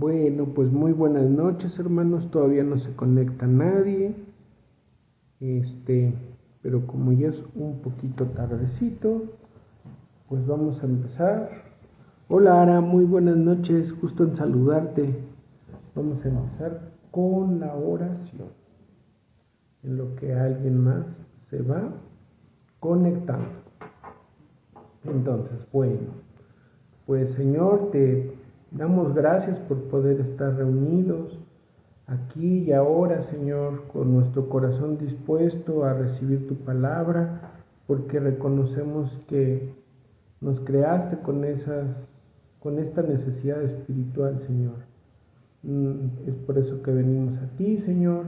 Bueno, pues muy buenas noches, hermanos. Todavía no se conecta nadie. Pero como ya es un poquito tardecito, pues vamos a empezar. Hola, Ara, muy buenas noches. Gusto en saludarte. Vamos a empezar con la oración, en lo que alguien más se va conectando. Entonces, bueno, pues Señor, te damos gracias por poder estar reunidos aquí y ahora, Señor, con nuestro corazón dispuesto a recibir tu palabra, porque reconocemos que nos creaste con esta necesidad espiritual, Señor. Es por eso que venimos a ti, Señor,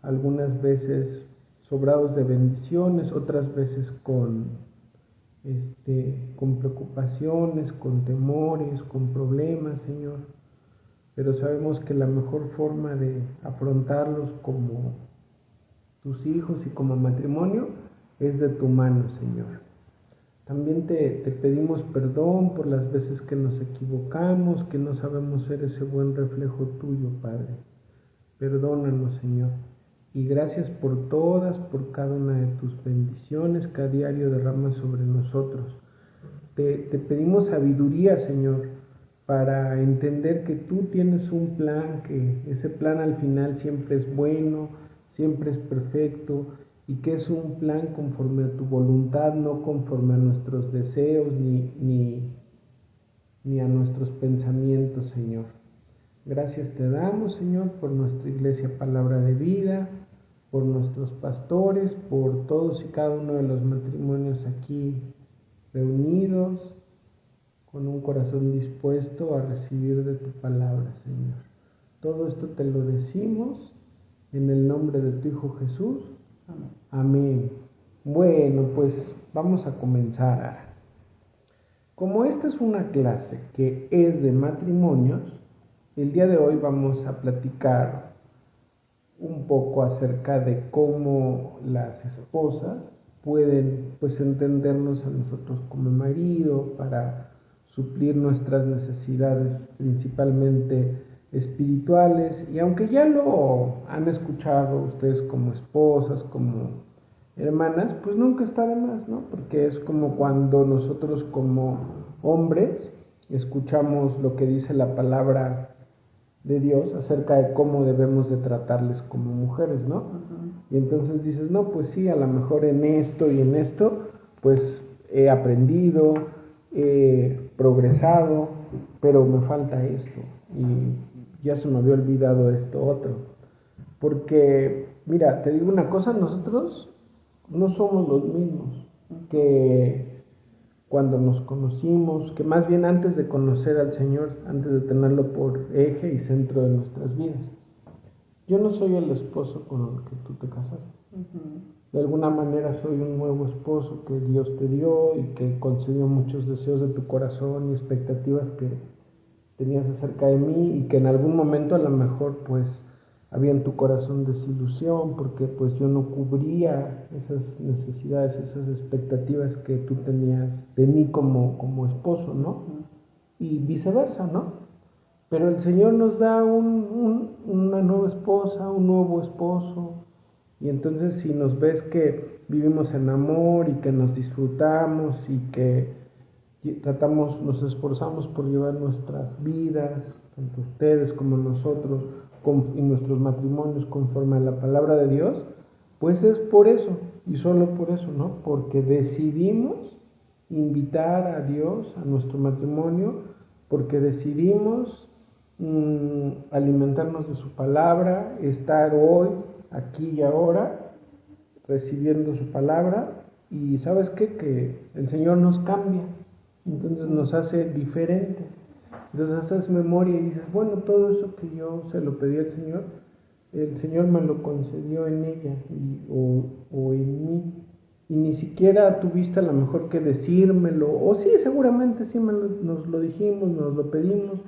algunas veces sobrados de bendiciones, otras veces con preocupaciones, con temores, con problemas, Señor. Pero sabemos que la mejor forma de afrontarlos como tus hijos y como matrimonio es de tu mano, Señor. También te pedimos perdón por las veces que nos equivocamos, que no sabemos ser ese buen reflejo tuyo, Padre. Perdónanos, Señor. Y gracias por cada una de tus bendiciones que a diario derramas sobre nosotros. Te pedimos sabiduría, Señor, para entender que tú tienes un plan, que ese plan al final siempre es bueno, siempre es perfecto, y que es un plan conforme a tu voluntad, no conforme a nuestros deseos ni a nuestros pensamientos, Señor. Gracias te damos, Señor, por nuestra iglesia Palabra de Vida, por nuestros pastores, por todos y cada uno de los matrimonios aquí reunidos, con un corazón dispuesto a recibir de tu palabra, Señor. Todo esto te lo decimos en el nombre de tu Hijo Jesús. Amén. Amén. Bueno, pues vamos a comenzar. Como esta es una clase que es de matrimonios, el día de hoy vamos a platicar un poco acerca de cómo las esposas pueden entendernos a nosotros como marido para suplir nuestras necesidades principalmente espirituales. Y aunque ya lo han escuchado ustedes como esposas, como hermanas, pues nunca está de más, ¿no? Porque es como cuando nosotros como hombres escuchamos lo que dice la palabra de Dios acerca de cómo debemos de tratarles como mujeres, ¿no? Uh-huh. Y entonces dices, no, pues sí, a lo mejor en esto y en esto, pues he aprendido, he progresado, pero me falta esto, y ya se me había olvidado esto otro. Porque, mira, te digo una cosa, nosotros no somos los mismos que cuando nos conocimos, que más bien antes de conocer al Señor, antes de tenerlo por eje y centro de nuestras vidas. Yo no soy el esposo con el que tú te casaste. Uh-huh. De alguna manera soy un nuevo esposo que Dios te dio y que concedió muchos deseos de tu corazón y expectativas que tenías acerca de mí, y que en algún momento a lo mejor pues había en tu corazón desilusión porque pues yo no cubría esas necesidades, esas expectativas que tú tenías de mí como esposo, ¿no? Uh-huh. Y viceversa, ¿no? Pero el Señor nos da una nueva esposa, un nuevo esposo, y entonces si nos ves que vivimos en amor y que nos disfrutamos y que nos esforzamos por llevar nuestras vidas, tanto ustedes como nosotros, y nuestros matrimonios conforme a la palabra de Dios, pues es por eso, y solo por eso, ¿no? Porque decidimos invitar a Dios a nuestro matrimonio, porque decidimos alimentarnos de su palabra, estar hoy, aquí y ahora, recibiendo su palabra, y ¿sabes qué? Que el Señor nos cambia, entonces nos hace diferentes. Entonces haces memoria y dices, bueno, todo eso que yo se lo pedí al Señor, el Señor me lo concedió en ella o en mí. Y ni siquiera tuviste a lo mejor que decírmelo, o sí, seguramente sí nos lo dijimos, nos lo pedimos,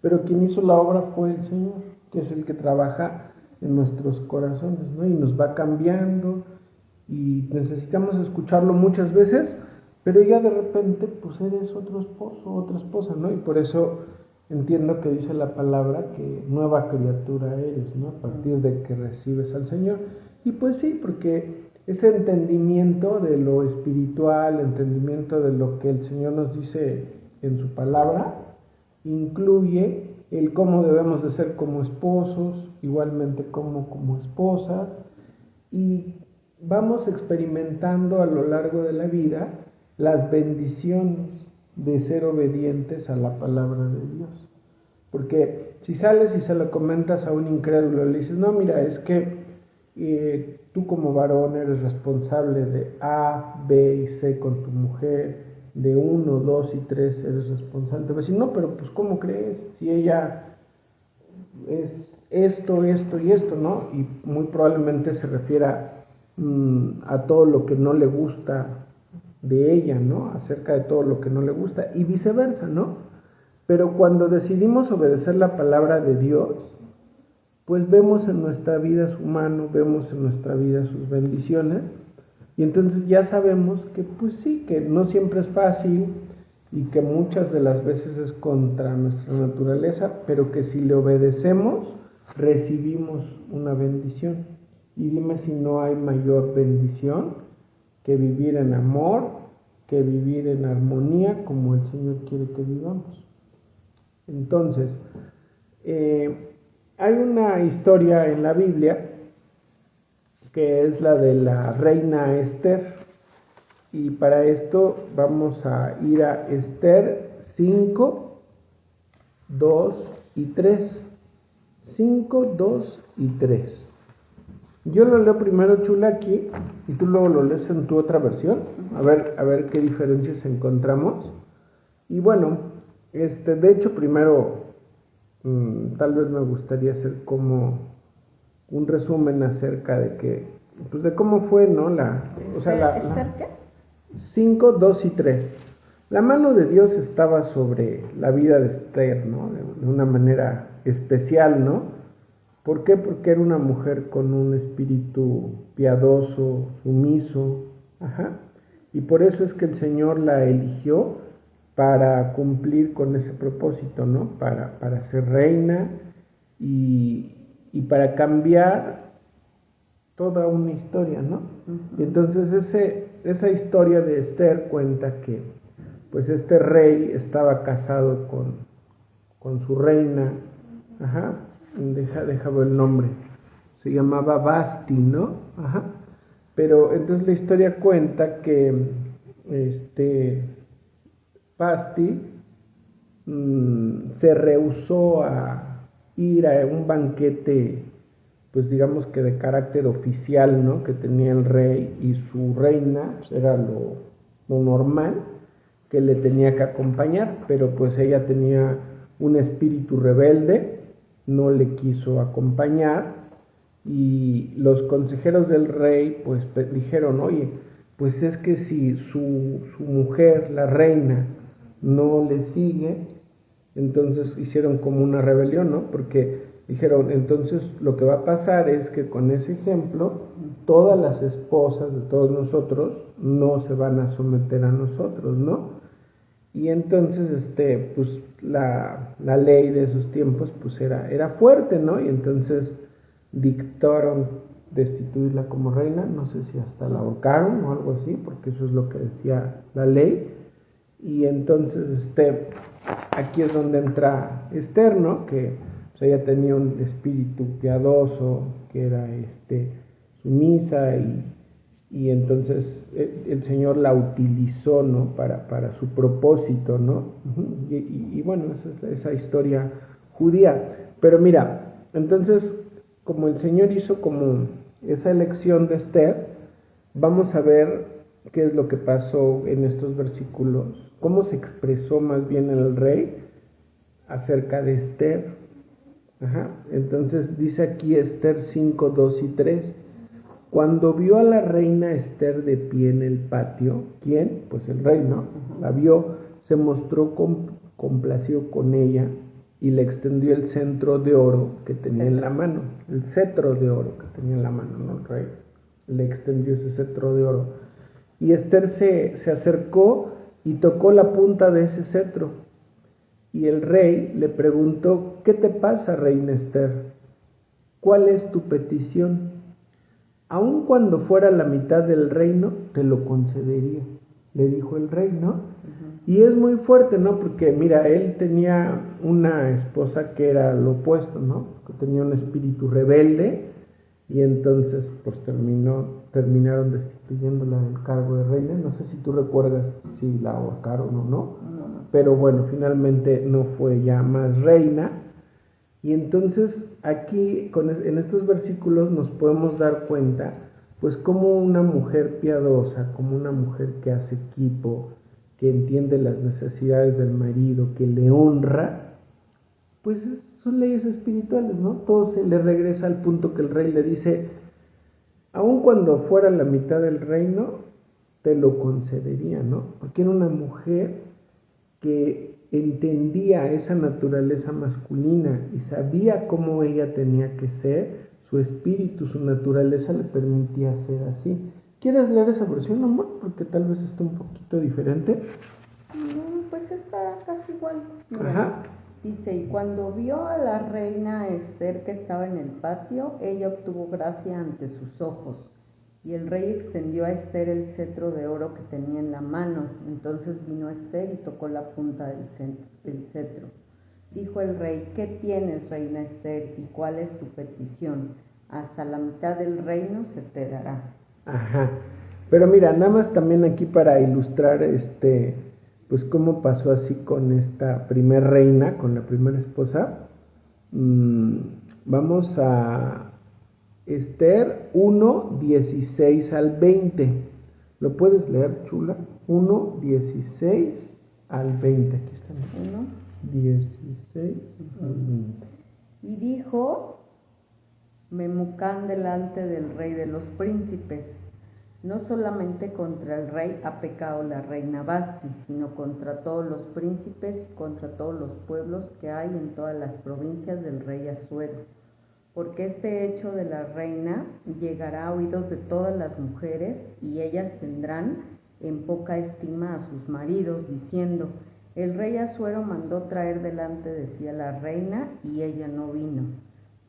pero quien hizo la obra fue el Señor, que es el que trabaja en nuestros corazones, ¿no? Y nos va cambiando, y necesitamos escucharlo muchas veces, pero ya de repente pues eres otro esposo, otra esposa, ¿no? Y por eso entiendo que dice la palabra que nueva criatura eres, ¿no? A partir de que recibes al Señor. Y pues sí, porque ese entendimiento de lo espiritual, entendimiento de lo que el Señor nos dice en su palabra, incluye el cómo debemos de ser como esposos, igualmente como esposas, y vamos experimentando a lo largo de la vida las bendiciones de ser obedientes a la palabra de Dios. Porque si sales y se lo comentas a un incrédulo, le dices, no, mira, es que tú como varón eres responsable de A, B y C con tu mujer, de 1, 2 y 3 eres responsable. Te va a decir, no, pero pues ¿cómo crees? Si ella es esto y esto, ¿no? Y muy probablemente se refiera a todo lo que no le gusta de ella, ¿no? Acerca de todo lo que no le gusta y viceversa, ¿no? Pero cuando decidimos obedecer la palabra de Dios, pues vemos en nuestra vida su mano, vemos en nuestra vida sus bendiciones, y entonces ya sabemos que pues sí, que no siempre es fácil y que muchas de las veces es contra nuestra naturaleza, pero que si le obedecemos, recibimos una bendición. Y dime si no hay mayor bendición que vivir en amor, que vivir en armonía como el Señor quiere que vivamos. Entonces, hay una historia en la Biblia que es la de la reina Esther, y para esto vamos a ir a Esther 5, 2 y 3. 5, 2 y 3. Yo lo leo primero, Chula, aquí, y tú luego lo lees en tu otra versión, a ver qué diferencias encontramos. Y bueno, de hecho primero tal vez me gustaría hacer como un resumen acerca de que, pues de cómo fue, ¿no? ¿Esther qué? 5, 2 y 3. La mano de Dios estaba sobre la vida de Esther, ¿no? De una manera especial, ¿no? ¿Por qué? Porque era una mujer con un espíritu piadoso, sumiso, y por eso es que el Señor la eligió para cumplir con ese propósito, ¿no? Para ser reina y para cambiar toda una historia, ¿no? Y entonces esa historia de Esther cuenta que pues este rey estaba casado con su reina, deja ver el nombre, se llamaba Basti, ¿no? Pero entonces la historia cuenta que Basti se rehusó a ir a un banquete, pues digamos que de carácter oficial, ¿no? Que tenía el rey y su reina, pues era lo normal, que le tenía que acompañar, pero pues ella tenía un espíritu rebelde, no le quiso acompañar, y los consejeros del rey pues dijeron, oye, pues es que si su mujer, la reina, no le sigue, entonces hicieron como una rebelión, ¿no? Porque dijeron, entonces lo que va a pasar es que con ese ejemplo, todas las esposas de todos nosotros no se van a someter a nosotros, ¿no? Y entonces, pues la ley de esos tiempos, pues era fuerte, ¿no? Y entonces dictaron destituirla como reina, no sé si hasta la ahorcaron o algo así, porque eso es lo que decía la ley. Y entonces, aquí es donde entra Esther, ¿no? Que pues, ella tenía un espíritu piadoso, que era sumisa, y entonces el Señor la utilizó, ¿no? Para su propósito, ¿no? Y bueno, esa es esa historia judía. Pero mira, entonces, como el Señor hizo como esa elección de Esther, vamos a ver qué es lo que pasó en estos versículos, cómo se expresó más bien el rey acerca de Esther. Entonces dice aquí Esther 5, 2 y 3. Cuando vio a la reina Esther de pie en el patio, ¿quién? Pues el rey, ¿no? La vio, se mostró complacido con ella y le extendió el cetro de oro que tenía en la mano. El cetro de oro que tenía en la mano, ¿no? El rey le extendió ese cetro de oro. Y Esther se acercó y tocó la punta de ese cetro. y el rey le preguntó: ¿qué te pasa, reina Esther? ¿Cuál es tu petición? Aun cuando fuera la mitad del reino, te lo concedería, le dijo el rey, ¿no? Y es muy fuerte, ¿no? Porque mira, él tenía una esposa que era lo opuesto, ¿no? Que tenía un espíritu rebelde, y entonces pues terminaron destituyéndola del cargo de reina. No sé si tú recuerdas si la ahorcaron o no, pero bueno, finalmente no fue ya más reina. Y entonces aquí en estos versículos nos podemos dar cuenta pues como una mujer piadosa, como una mujer que hace equipo, que entiende las necesidades del marido, que le honra, pues son leyes espirituales, ¿no? Todo se le regresa al punto que el rey le dice: aun cuando fuera la mitad del reino, te lo concedería, ¿no? Porque era una mujer que entendía esa naturaleza masculina y sabía cómo ella tenía que ser, su espíritu, su naturaleza le permitía ser así. ¿Quieres leer esa versión, amor? Porque tal vez está un poquito diferente. Pues está casi igual. Mira, ajá. Dice: y cuando vio a la reina Esther que estaba en el patio, ella obtuvo gracia ante sus ojos. Y el rey extendió a Esther el cetro de oro que tenía en la mano. Entonces vino Esther y tocó la punta del cetro. Dijo el rey: ¿qué tienes, reina Esther, y cuál es tu petición? Hasta la mitad del reino se te dará. Ajá. Pero mira, nada más también aquí para ilustrar pues cómo pasó así con esta primer reina, con la primera esposa. Vamos a Esther 1, 16 al 20. ¿Lo puedes leer, chula? 1, 16 al 20. Aquí está. 1, 16 al 20. Y dijo Memucán delante del rey de los príncipes: no solamente contra el rey ha pecado la reina Basti, sino contra todos los príncipes y contra todos los pueblos que hay en todas las provincias del rey Asuero. Porque este hecho de la reina llegará a oídos de todas las mujeres, y ellas tendrán en poca estima a sus maridos, diciendo: el rey Asuero mandó traer delante de sí a la reina, y ella no vino.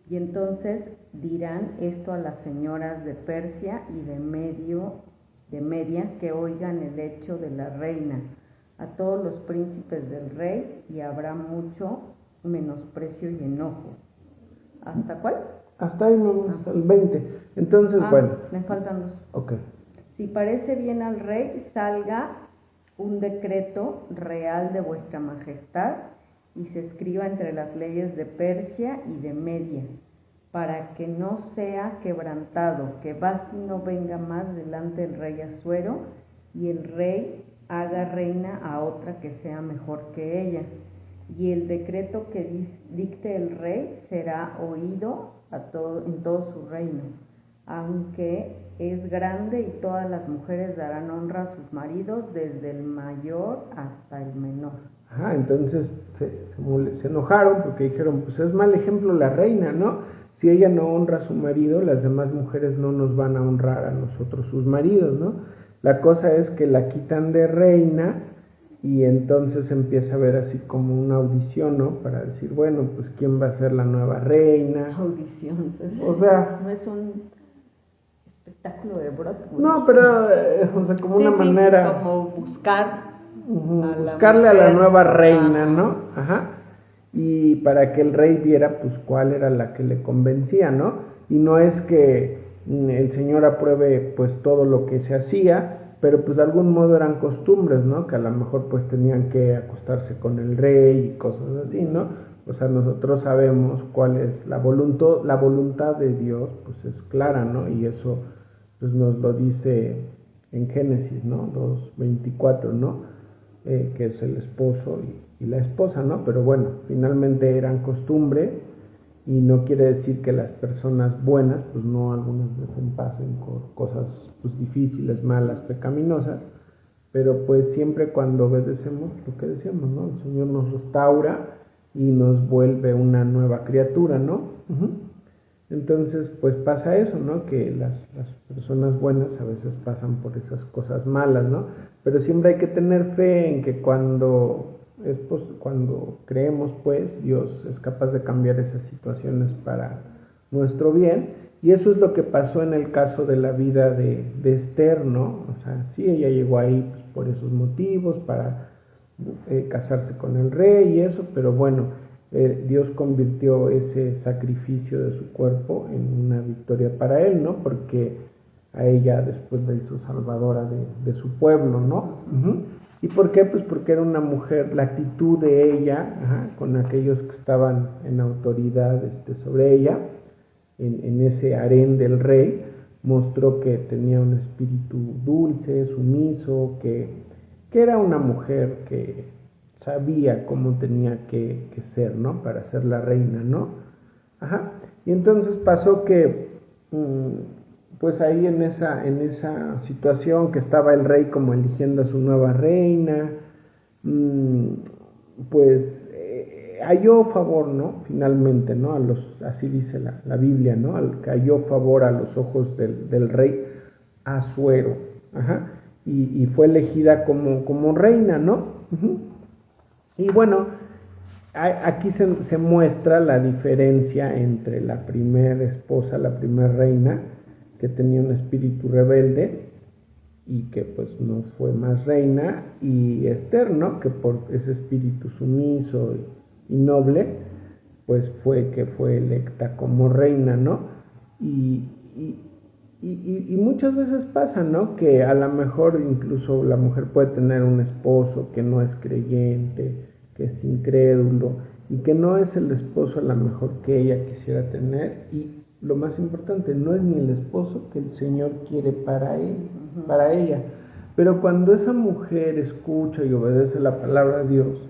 Y entonces dirán esto a las señoras de Persia y de Media, que oigan el hecho de la reina, a todos los príncipes del rey, y habrá mucho menosprecio y enojo. ¿Hasta cuál? Hasta ahí, hasta el 20. Entonces, bueno. Me faltan dos. Ok. Si parece bien al rey, salga un decreto real de vuestra majestad, y se escriba entre las leyes de Persia y de Media, para que no sea quebrantado, que Basti no venga más delante del rey Asuero, y el rey haga reina a otra que sea mejor que ella. Y el decreto que dicte el rey será oído en todo su reino, aunque es grande, y todas las mujeres darán honra a sus maridos, desde el mayor hasta el menor. Ajá, entonces se enojaron porque dijeron: pues es mal ejemplo la reina, ¿no? Si ella no honra a su marido, las demás mujeres no nos van a honrar a nosotros, sus maridos, ¿no? La cosa es que la quitan de reina, y entonces empieza a ver así como una audición, ¿no? Para decir, bueno, pues ¿quién va a ser la nueva reina? Audición, o sea, no es un espectáculo de Broadway. No, pero, o sea, como una manera... como buscar... buscarle a la nueva reina, ¿no? Ajá. Y para que el rey viera pues cuál era la que le convencía, ¿no? Y no es que el Señor apruebe pues todo lo que se hacía, pero pues de algún modo eran costumbres, ¿no? Que a lo mejor pues tenían que acostarse con el rey y cosas así, ¿no? O sea, nosotros sabemos cuál es la voluntad de Dios, pues es clara, ¿no? Y eso pues nos lo dice en Génesis, ¿no? 2:24, ¿no? Que es el esposo y la esposa, ¿no? Pero bueno, finalmente eran costumbres, y no quiere decir que las personas buenas, pues no algunas veces pasen por cosas pues difíciles, malas, pecaminosas, pero pues siempre cuando obedecemos lo que decíamos, ¿no? El Señor nos restaura y nos vuelve una nueva criatura, ¿no? Entonces, pues pasa eso, ¿no? Que las personas buenas a veces pasan por esas cosas malas, ¿no? Pero siempre hay que tener fe en que cuando cuando creemos, pues, Dios es capaz de cambiar esas situaciones para nuestro bien, y eso es lo que pasó en el caso de la vida de Esther, ¿no? O sea, sí, ella llegó ahí pues, por esos motivos, para casarse con el rey y eso, pero bueno, Dios convirtió ese sacrificio de su cuerpo en una victoria para él, ¿no? Porque a ella después la hizo salvadora de su pueblo, ¿no? ¿Y por qué? Pues porque era una mujer, la actitud de ella, con aquellos que estaban en autoridad sobre ella, en ese harén del rey, mostró que tenía un espíritu dulce, sumiso, que era una mujer que sabía cómo tenía que ser, ¿no? Para ser la reina, ¿no? Y entonces pasó que, pues ahí en esa situación que estaba el rey como eligiendo a su nueva reina, pues halló favor, ¿no? Finalmente, ¿no? Así dice la Biblia, ¿no? Halló favor a los ojos del rey Asuero, y fue elegida como reina, ¿no? Y bueno, aquí se muestra la diferencia entre la primera esposa, la primera reina, que tenía un espíritu rebelde y que pues no fue más reina, y Esther, ¿no? Que por ese espíritu sumiso y noble, pues fue electa como reina, ¿no? Y muchas veces pasa, ¿no? Que a lo mejor incluso la mujer puede tener un esposo que no es creyente, que es incrédulo, y que no es el esposo a lo mejor que ella quisiera tener, y lo más importante, no es ni el esposo que el Señor quiere para él, para ella. Pero cuando esa mujer escucha y obedece la palabra de Dios,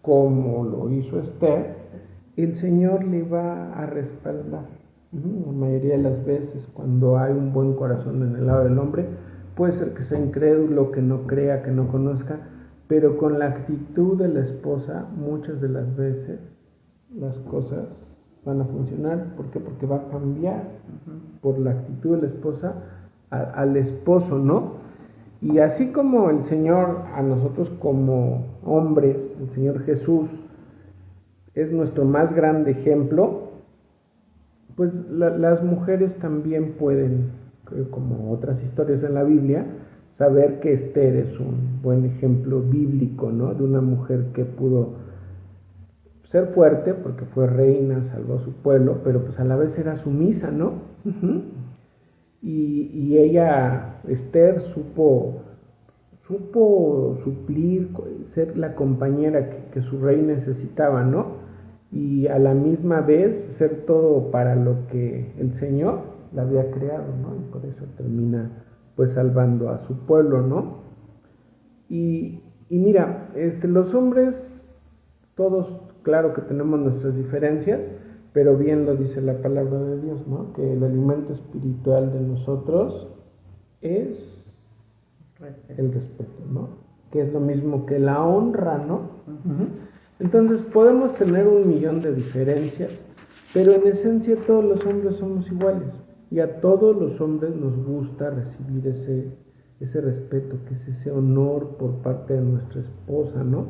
como lo hizo Esther, el Señor le va a respaldar. La mayoría de las veces, cuando hay un buen corazón en el lado del hombre, puede ser que sea incrédulo, que no crea, que no conozca, pero con la actitud de la esposa, muchas de las veces las cosas van a funcionar. ¿Por qué? Porque va a cambiar por la actitud de la esposa al esposo, ¿no? Y así como el Señor, a nosotros como hombres, el Señor Jesús es nuestro más grande ejemplo, pues las mujeres también pueden, como otras historias en la Biblia, saber que Esther es un buen ejemplo bíblico, ¿no? De una mujer que pudo ser fuerte porque fue reina, salvó a su pueblo, pero pues a la vez era sumisa, ¿no? Y ella, Esther, supo suplir, ser la compañera que su rey necesitaba, ¿no? Y a la misma vez ser todo para lo que el Señor la había creado, ¿no? Y por eso termina pues salvando a su pueblo, ¿no? Y mira, los hombres, todos, claro que tenemos nuestras diferencias, pero bien lo dice la palabra de Dios, ¿no? Que el alimento espiritual de nosotros es el respeto, ¿no? Que es lo mismo que la honra, ¿no? Entonces podemos tener 1,000,000 de diferencias, pero en esencia todos los hombres somos iguales, y a todos los hombres nos gusta recibir ese respeto, que es ese honor por parte de nuestra esposa, ¿no?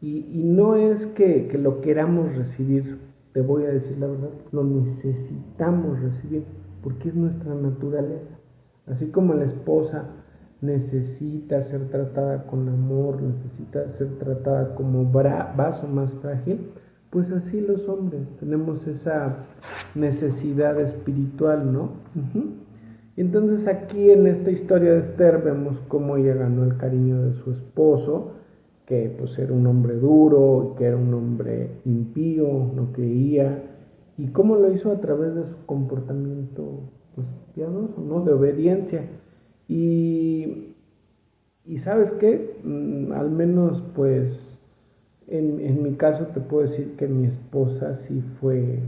Y no es que lo queramos recibir, te voy a decir la verdad, lo necesitamos recibir, porque es nuestra naturaleza. Así como la esposa necesita ser tratada con amor, necesita ser tratada como vaso más frágil, pues así los hombres tenemos esa necesidad espiritual, ¿no? Entonces aquí en esta historia de Esther vemos cómo ella ganó el cariño de su esposo, que pues era un hombre duro, que era un hombre impío, no creía, y cómo lo hizo a través de su comportamiento pues piadoso, ¿no? De obediencia. Y ¿sabes qué? Al menos pues en mi caso te puedo decir que mi esposa sí fue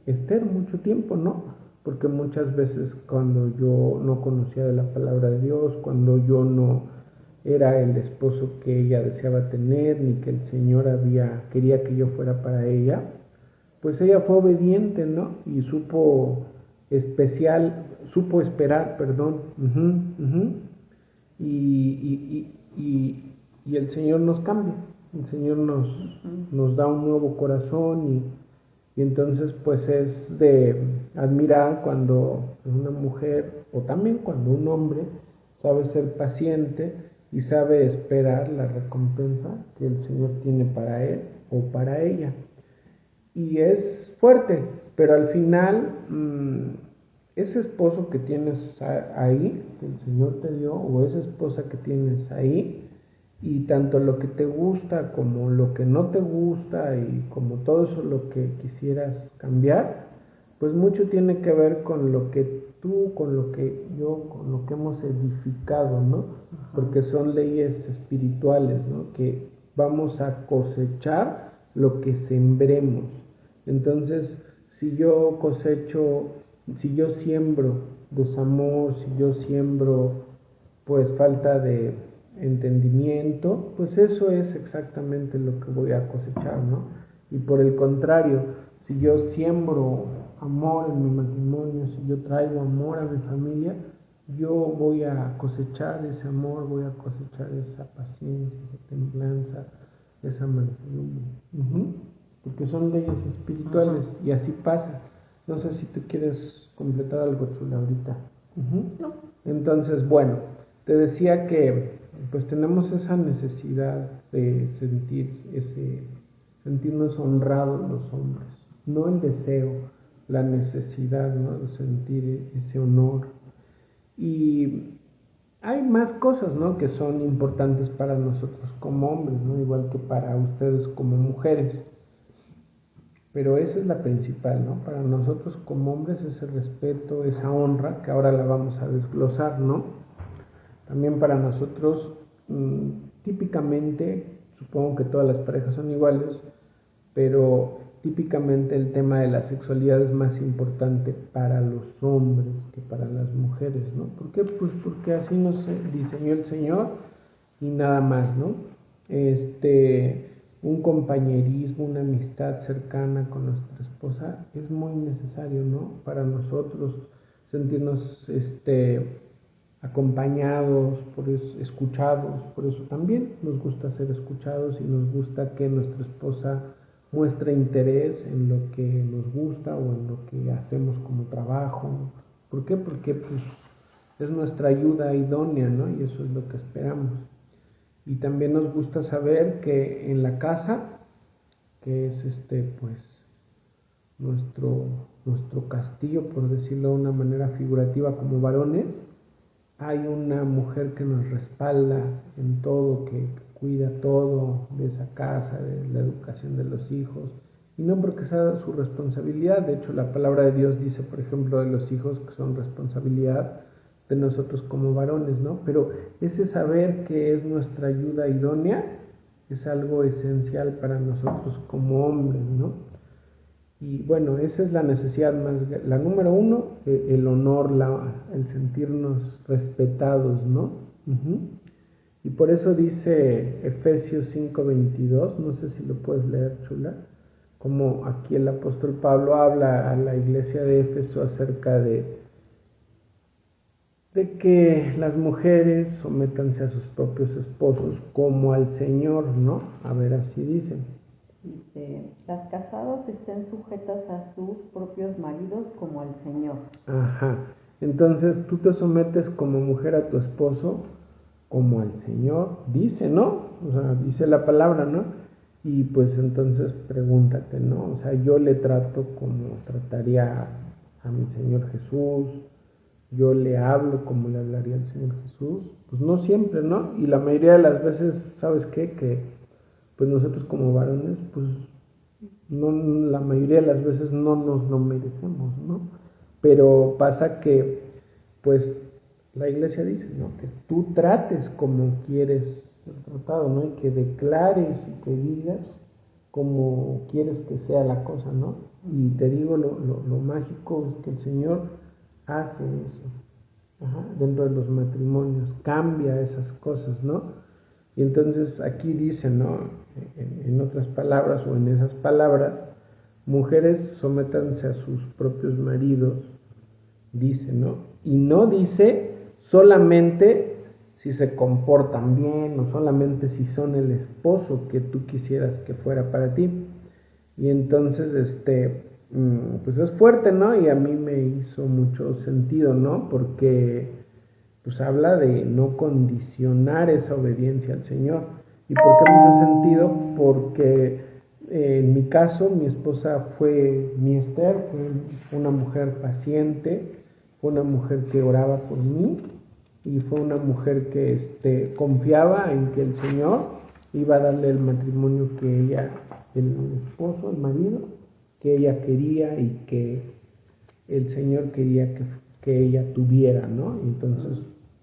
Esther mucho tiempo, ¿no? Porque muchas veces cuando yo no conocía de la palabra de Dios, cuando yo no era el esposo que ella deseaba tener, ni que el Señor quería que yo fuera para ella, pues ella fue obediente, ¿no? Y supo esperar, perdón. Y el Señor nos cambia. El Señor nos da un nuevo corazón y entonces pues es de admirar cuando una mujer o también cuando un hombre sabe ser paciente y sabe esperar la recompensa que el Señor tiene para él o para ella. Y es fuerte, pero al final ese esposo que tienes ahí, que el Señor te dio, o esa esposa que tienes ahí, y tanto lo que te gusta como lo que no te gusta y como todo eso lo que quisieras cambiar, pues mucho tiene que ver con lo que tú, con lo que yo, con lo que hemos edificado, ¿no? Porque son leyes espirituales, ¿no? Que vamos a cosechar lo que sembremos. Entonces, si yo cosecho, si yo siembro desamor, si yo siembro pues falta de entendimiento, pues eso es exactamente lo que voy a cosechar, ¿no? Y por el contrario, si yo siembro amor en mi matrimonio, si yo traigo amor a mi familia, yo voy a cosechar ese amor, voy a cosechar esa paciencia, esa templanza, esa mansedumbre. Porque son leyes espirituales y así pasa. No sé si tú quieres completar algo, Chula, ahorita. No. Entonces, bueno, te decía que pues tenemos esa necesidad de sentirnos honrados los hombres, no el deseo, la necesidad, ¿no? De sentir ese honor. Y hay más cosas, ¿no? Que son importantes para nosotros como hombres, ¿no? Igual que para ustedes como mujeres. Pero esa es la principal, ¿no? Para nosotros como hombres ese respeto, esa honra, que ahora la vamos a desglosar, ¿no? También para nosotros, típicamente, supongo que todas las parejas son iguales, pero típicamente el tema de la sexualidad es más importante para los hombres que para las mujeres, ¿no? ¿Por qué? Pues porque así nos diseñó el Señor y nada más, ¿no? Un compañerismo, una amistad cercana con nuestra esposa es muy necesario, ¿no? Para nosotros sentirnos acompañados, por eso, escuchados, por eso también nos gusta ser escuchados y nos gusta que nuestra esposa muestre interés en lo que nos gusta o en lo que hacemos como trabajo. ¿Por qué? Porque pues, es nuestra ayuda idónea, ¿no? Y eso es lo que esperamos. Y también nos gusta saber que en la casa, que es pues nuestro castillo, por decirlo de una manera figurativa como varones, hay una mujer que nos respalda en todo, que cuida todo de esa casa, de la educación de los hijos, y no porque sea su responsabilidad. De hecho, la palabra de Dios dice, por ejemplo, de los hijos que son responsabilidad de nosotros como varones, ¿no? Pero ese saber que es nuestra ayuda idónea es algo esencial para nosotros como hombres, ¿no? Y bueno, esa es la necesidad la número uno, el honor, el sentirnos respetados, ¿no? Y por eso dice Efesios 5:22, no sé si lo puedes leer, Chula, como aquí el apóstol Pablo habla a la iglesia de Éfeso acerca de que las mujeres sométanse a sus propios esposos como al Señor, ¿no? A ver, así dice. Dice, las casadas estén sujetas a sus propios maridos como al Señor. Ajá, entonces tú te sometes como mujer a tu esposo como al Señor, dice, ¿no? O sea, dice la palabra, ¿no? Y pues entonces pregúntate, ¿no? O sea, yo le trato como trataría a mi Señor Jesús, yo le hablo como le hablaría al Señor Jesús, pues no siempre, ¿no? Y la mayoría de las veces, ¿sabes qué? Que pues nosotros como varones, pues no, la mayoría de las veces no nos lo merecemos, ¿no? Pero pasa que, pues, la iglesia dice, ¿no? Que tú trates como quieres ser tratado, ¿no? Y que declares y que digas como quieres que sea la cosa, ¿no? Y te digo, lo mágico es que el Señor hace eso, dentro de los matrimonios, cambia esas cosas, ¿no? Y entonces aquí dice, ¿no? En otras palabras o en esas palabras, mujeres sométanse a sus propios maridos, dice, ¿no? Y no dice solamente si se comportan bien o solamente si son el esposo que tú quisieras que fuera para ti. Y entonces, pues es fuerte, ¿no? Y a mí me hizo mucho sentido, ¿no? Porque pues habla de no condicionar esa obediencia al Señor. ¿Y por qué me hizo sentido? Porque en mi caso, mi esposa fue mi Esther, fue una mujer paciente, fue una mujer que oraba por mí y fue una mujer que confiaba en que el Señor iba a darle el matrimonio que ella, el esposo, el marido, que ella quería y que el Señor quería que ella tuviera, ¿no? Entonces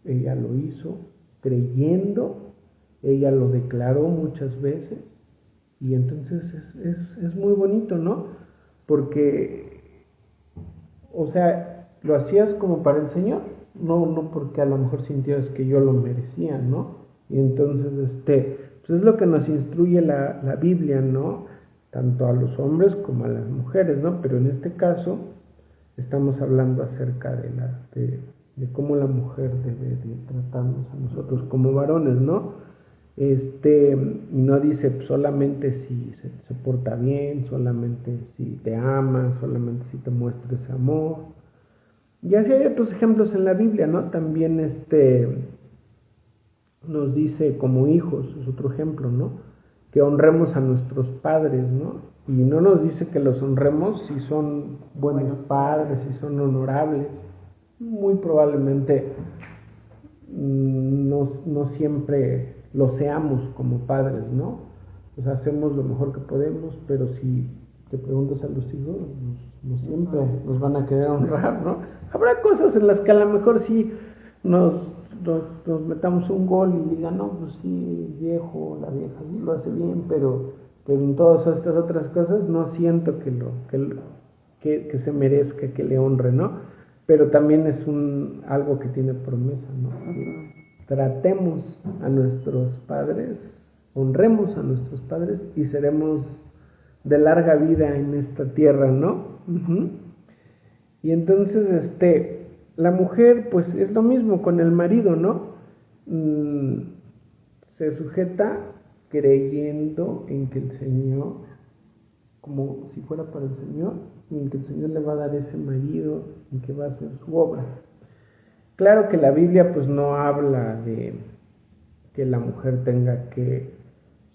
ella lo hizo creyendo, ella lo declaró muchas veces y entonces es muy bonito, ¿no? Porque, o sea, lo hacías como para el Señor, no porque a lo mejor sintieras que yo lo merecía, ¿no? Y entonces, pues es lo que nos instruye la Biblia, ¿no? Tanto a los hombres como a las mujeres, ¿no? Pero en este caso estamos hablando acerca de cómo la mujer debe de tratarnos a nosotros como varones, ¿no? No dice solamente si se porta bien, solamente si te ama, solamente si te muestra ese amor. Y así hay otros ejemplos en la Biblia, ¿no? También nos dice como hijos, es otro ejemplo, ¿no? Que honremos a nuestros padres, ¿no? Y no nos dice que los honremos si son buenos padres, si son honorables. Muy probablemente no siempre lo seamos como padres, ¿no? Pues hacemos lo mejor que podemos, pero si te preguntas a los hijos, no siempre nos van a querer honrar, ¿no? Habrá cosas en las que a lo mejor sí nos metamos un gol y digan, no, pues sí, viejo, la vieja sí lo hace bien, pero en todas estas otras cosas no siento que se merezca que le honre, ¿no? Pero también es algo que tiene promesa, ¿no? Que tratemos a nuestros padres, honremos a nuestros padres y seremos de larga vida en esta tierra, ¿no? Y entonces, la mujer, pues es lo mismo con el marido, ¿no? Se sujeta creyendo en que el Señor, como si fuera para el Señor, y en que el Señor le va a dar ese marido y que va a hacer su obra. Claro que la Biblia pues no habla de que la mujer tenga que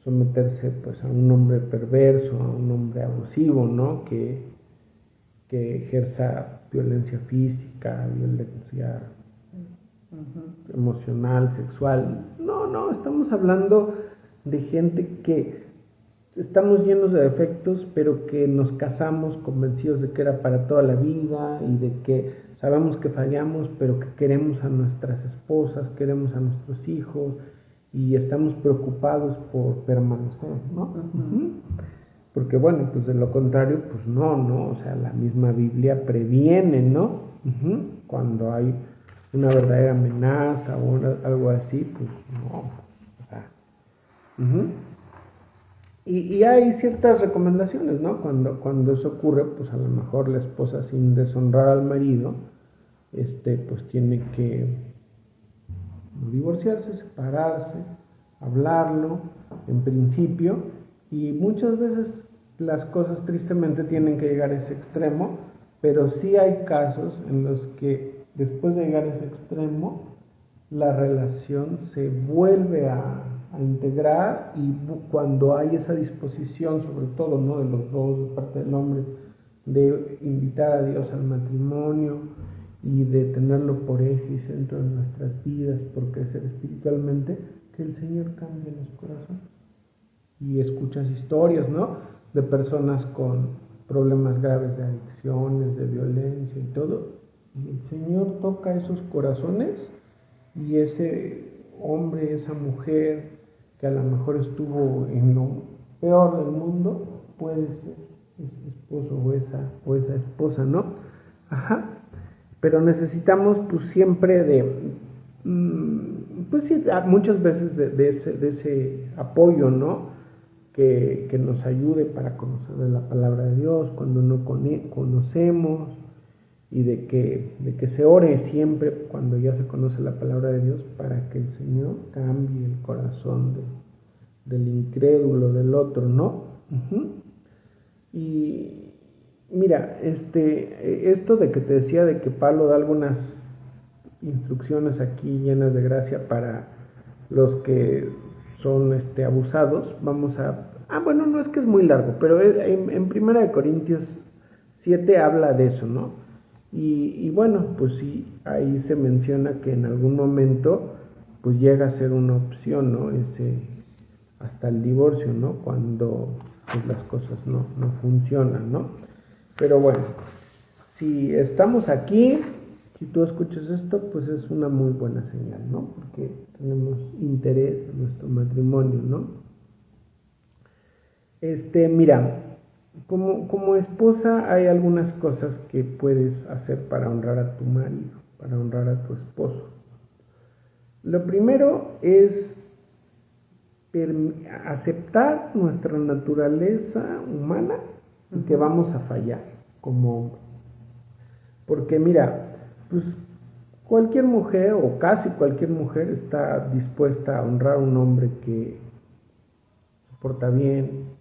someterse pues a un hombre perverso, a un hombre abusivo, ¿no? Que ejerza violencia física, violencia emocional, sexual. No, estamos hablando de gente que estamos llenos de defectos, pero que nos casamos convencidos de que era para toda la vida y de que sabemos que fallamos, pero que queremos a nuestras esposas, queremos a nuestros hijos y estamos preocupados por permanecer, ¿no? Porque bueno, pues de lo contrario, pues no, o sea, la misma Biblia previene, ¿no? Cuando hay una verdadera amenaza o algo así, pues no, o sea, Y hay ciertas recomendaciones, ¿no? Cuando eso ocurre, pues a lo mejor la esposa, sin deshonrar al marido, pues tiene que divorciarse, separarse, hablarlo, en principio, y muchas veces las cosas tristemente tienen que llegar a ese extremo, pero sí hay casos en los que después de llegar a ese extremo, la relación se vuelve a integrar y cuando hay esa disposición, sobre todo, ¿no? De los dos, de parte del hombre, de invitar a Dios al matrimonio y de tenerlo por eje y centro de nuestras vidas, por crecer espiritualmente, que el Señor cambie los corazones. Y escuchas historias, ¿no? De personas con problemas graves de adicciones, de violencia y todo, y el Señor toca esos corazones y ese hombre, esa mujer que a lo mejor estuvo en lo peor del mundo, puede ser ese esposo o esa esposa, ¿no? Pero necesitamos pues siempre pues sí, muchas veces de ese apoyo, ¿no? Que nos ayude para conocer de la palabra de Dios cuando no conocemos de que se ore siempre cuando ya se conoce la palabra de Dios para que el Señor cambie el corazón del incrédulo, del otro, ¿no? Y mira, esto de que te decía de que Pablo da algunas instrucciones aquí llenas de gracia para los que son abusados, vamos a... bueno, no es que es muy largo, pero en 1 Corintios 7 habla de eso, ¿no? Y bueno, pues sí, ahí se menciona que en algún momento pues llega a ser una opción, ¿no? Hasta el divorcio, ¿no? Cuando pues, las cosas no funcionan, ¿no? Pero bueno, si estamos aquí, si tú escuchas esto, pues es una muy buena señal, ¿no? Porque tenemos interés en nuestro matrimonio, ¿no? Mira, como esposa hay algunas cosas que puedes hacer para honrar a tu marido, para honrar a tu esposo. Lo primero es aceptar nuestra naturaleza humana y que vamos a fallar como hombres. Porque mira, pues cualquier mujer o casi cualquier mujer está dispuesta a honrar a un hombre que se porta bien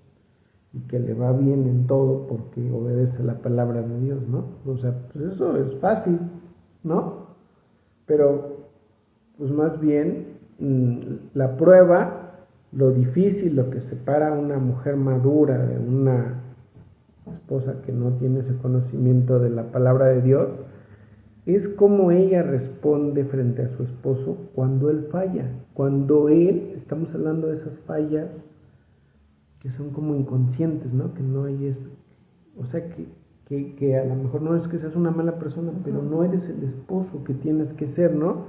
y que le va bien en todo porque obedece la palabra de Dios, ¿no? O sea, pues eso es fácil, ¿no? Pero, pues más bien, la prueba, lo difícil, lo que separa a una mujer madura de una esposa que no tiene ese conocimiento de la palabra de Dios, es cómo ella responde frente a su esposo cuando él falla. Cuando él, estamos hablando de esas fallas que son como inconscientes, ¿no? Que no hay eso. O sea, que a lo mejor no es que seas una mala persona, pero no eres el esposo que tienes que ser, ¿no?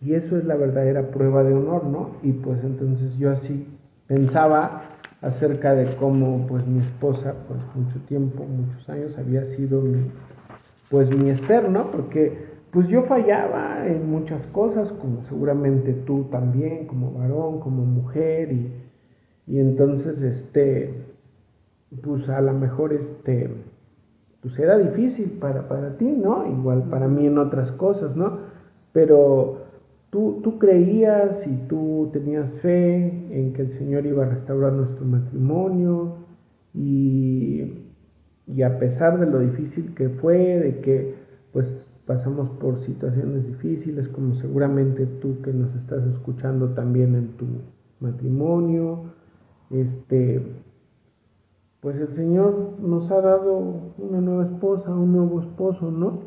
Y eso es la verdadera prueba de honor, ¿no? Y pues entonces yo así pensaba acerca de cómo pues mi esposa, pues mucho tiempo, muchos años, había sido mi Esther, ¿no? Porque pues yo fallaba en muchas cosas, como seguramente tú también, como varón, como mujer, y entonces, pues a lo mejor, pues era difícil para ti, ¿no? Igual para mí en otras cosas, ¿no? Pero tú creías y tú tenías fe en que el Señor iba a restaurar nuestro matrimonio y a pesar de lo difícil que fue, de que pues pasamos por situaciones difíciles, como seguramente tú que nos estás escuchando también en tu matrimonio, pues el Señor nos ha dado una nueva esposa, un nuevo esposo, ¿no?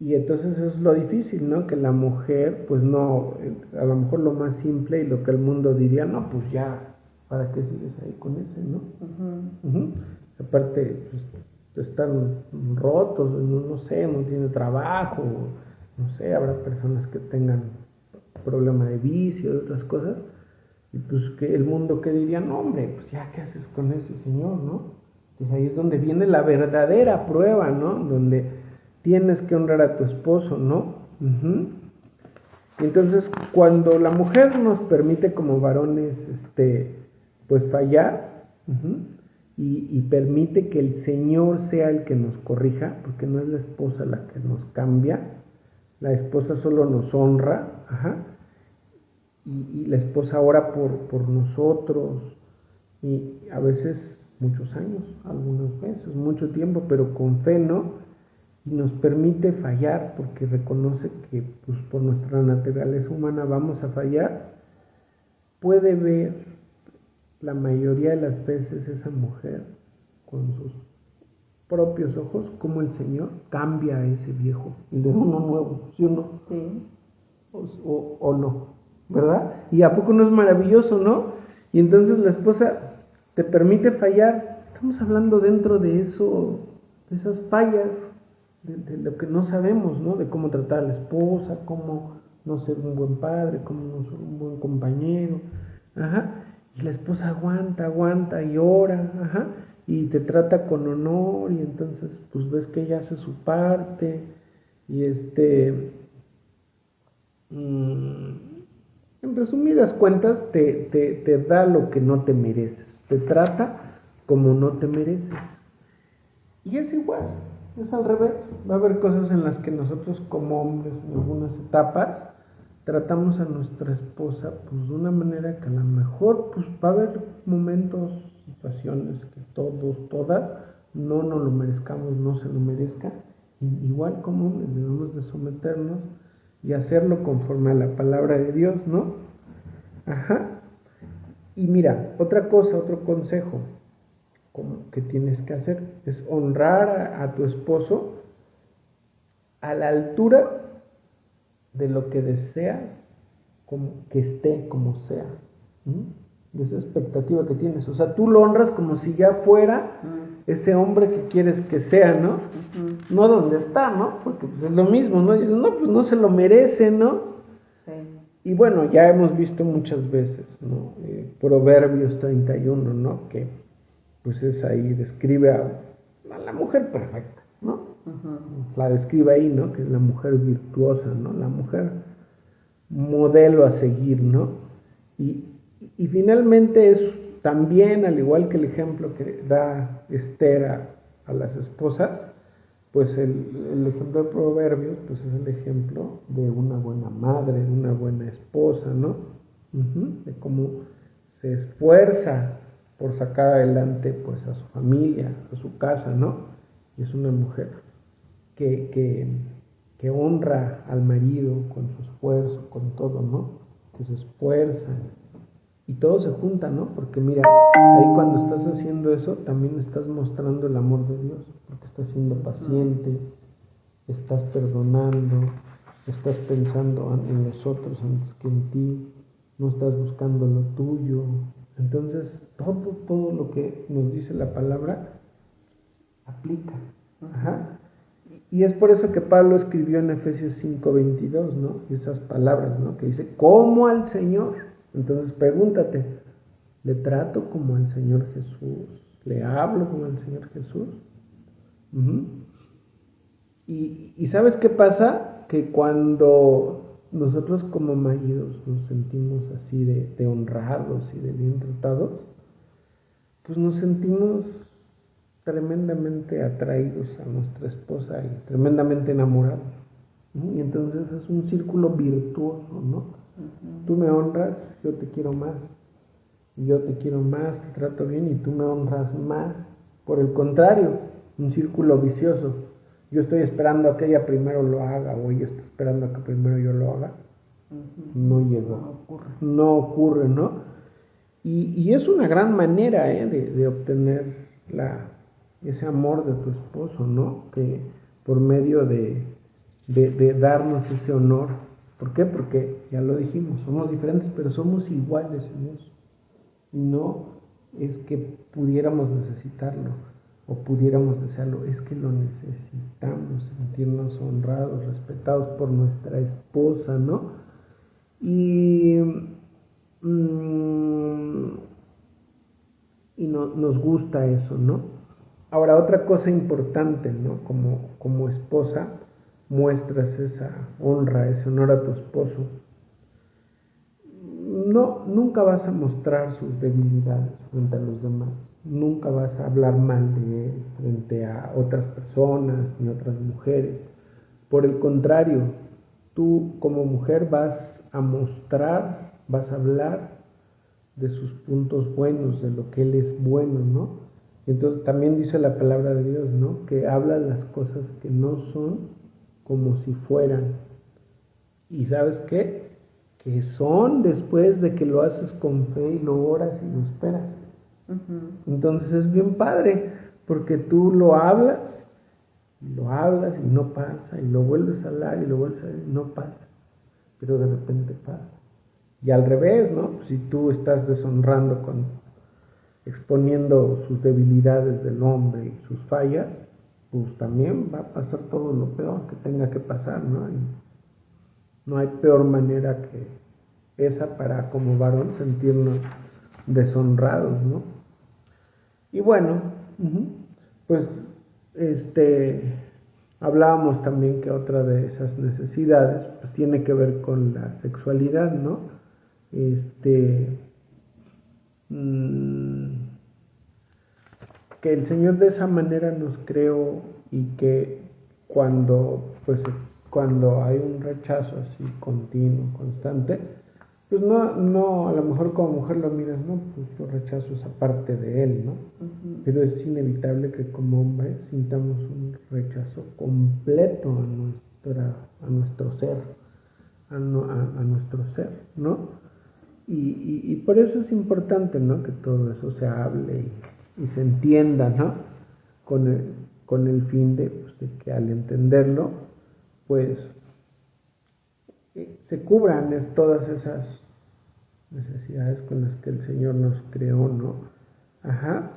Y entonces es lo difícil, ¿no? Que la mujer, pues no, a lo mejor lo más simple y lo que el mundo diría, no, pues ya, ¿para qué sigues ahí con ese, no? Aparte, pues, están rotos, no sé, no tiene trabajo, no sé, habrá personas que tengan problema de vicio, de otras cosas, y pues que el mundo que diría, no hombre, pues ya, ¿qué haces con ese señor, no? Entonces ahí es donde viene la verdadera prueba, ¿no? Donde tienes que honrar a tu esposo, ¿no? Entonces, cuando la mujer nos permite como varones, pues fallar, y permite que el Señor sea el que nos corrija, porque no es la esposa la que nos cambia, la esposa solo nos honra, y la esposa ora por nosotros, y a veces muchos años, algunas veces, mucho tiempo, pero con fe, ¿no? Y nos permite fallar porque reconoce que pues, por nuestra naturaleza humana vamos a fallar. Puede ver la mayoría de las veces esa mujer con sus propios ojos cómo el Señor cambia a ese viejo y le da uno nuevo, ¿sí o no? Sí. O no, ¿verdad? Y a poco no es maravilloso, ¿no? Y entonces la esposa te permite fallar. Estamos hablando dentro de eso, de esas fallas, de lo que no sabemos, ¿no? De cómo tratar a la esposa, cómo no ser un buen padre, cómo no ser un buen compañero, y la esposa aguanta y ora, y te trata con honor, y entonces pues ves que ella hace su parte, y en resumidas cuentas te da lo que no te mereces, te trata como no te mereces. Y es igual, es al revés. Va a haber cosas en las que nosotros como hombres, en algunas etapas, tratamos a nuestra esposa pues de una manera que a lo mejor pues va a haber momentos, situaciones que todas, no nos lo merezcamos, no se lo merezca. Y igual como hombres debemos de someternos y hacerlo conforme a la palabra de Dios, ¿no? Ajá. Y mira, otra cosa, otro consejo que tienes que hacer es honrar a tu esposo a la altura de lo que deseas como que esté, como sea, de esa expectativa que tienes. O sea, tú lo honras como si ya fuera ese hombre que quieres que sea, ¿no? No donde está, ¿no? Porque pues, es lo mismo, ¿no? Dices, no, pues no se lo merece, ¿no? Sí. Y bueno, ya hemos visto muchas veces, ¿no? Proverbios 31, ¿no? Que pues es ahí, describe a la mujer perfecta, ¿no? La describe ahí, ¿no? Que es la mujer virtuosa, ¿no? La mujer modelo a seguir, ¿no? Y finalmente es también, al igual que el ejemplo que da Esther a las esposas, pues el ejemplo de Proverbios, pues es el ejemplo de una buena madre, de una buena esposa, ¿no? De cómo se esfuerza por sacar adelante pues a su familia, a su casa, ¿no? Y es una mujer que honra al marido con su esfuerzo, con todo, ¿no? Que se esfuerza. Y todo se junta, ¿no? Porque mira, ahí cuando estás haciendo eso, también estás mostrando el amor de Dios, porque estás siendo paciente, estás perdonando, estás pensando en los otros antes que en ti, no estás buscando lo tuyo. Entonces, todo lo que nos dice la palabra aplica. Ajá. Y es por eso que Pablo escribió en Efesios 5:22, ¿no? Esas palabras, ¿no? Que dice, como al Señor. Entonces pregúntate, ¿le trato como al Señor Jesús? ¿Le hablo como al Señor Jesús? Y ¿sabes qué pasa? Que cuando nosotros como maridos nos sentimos así de honrados y de bien tratados, pues nos sentimos tremendamente atraídos a nuestra esposa y tremendamente enamorados. Y entonces es un círculo virtuoso, ¿no? Tú me honras, yo te quiero más. Y yo te quiero más, te trato bien y tú me honras más. Por el contrario, un círculo vicioso. Yo estoy esperando a que ella primero lo haga o ella está esperando a que primero yo lo haga. No llegó. No ocurre, ¿no? Y es una gran manera de obtener ese amor de tu esposo, ¿no? Que por medio de darnos ese honor. ¿Por qué? Porque ya lo dijimos, somos diferentes, pero somos iguales en eso. Y no es que pudiéramos necesitarlo o pudiéramos desearlo, es que lo necesitamos, sentirnos honrados, respetados por nuestra esposa, ¿no? Y nos gusta eso, ¿no? Ahora, otra cosa importante, ¿no? Como esposa, muestras esa honra, ese honor a tu esposo. No, nunca vas a mostrar sus debilidades frente a los demás. Nunca vas a hablar mal de él frente a otras personas ni otras mujeres. Por el contrario, tú como mujer vas a mostrar, vas a hablar de sus puntos buenos, de lo que él es bueno, ¿no? Entonces también dice la palabra de Dios, ¿no? Que habla las cosas que no son como si fueran. ¿Y sabes qué? Que son después de que lo haces con fe y lo oras y lo esperas. Entonces es bien padre, porque tú lo hablas y no pasa, y lo vuelves a hablar y lo vuelves a hablar y no pasa, pero de repente pasa. Y al revés, ¿no? Si tú estás deshonrando exponiendo sus debilidades del hombre y sus fallas, pues también va a pasar todo lo peor que tenga que pasar, ¿no? Y no hay peor manera que esa para como varón sentirnos deshonrados, ¿no? Y bueno, pues hablábamos también que otra de esas necesidades pues tiene que ver con la sexualidad, ¿no? que el Señor de esa manera nos creó y que cuando hay un rechazo así continuo, constante, pues no, a lo mejor como mujer lo miras, no, pues yo rechazo esa parte de él, ¿no? Ujú. Pero es inevitable que como hombres sintamos un rechazo completo a nuestro ser, a nuestro ser, ¿no? Y por eso es importante, ¿no? Que todo eso se hable y se entienda, ¿no? Con el fin de que al entenderlo, pues se cubran todas esas necesidades con las que el Señor nos creó, ¿no? Ajá.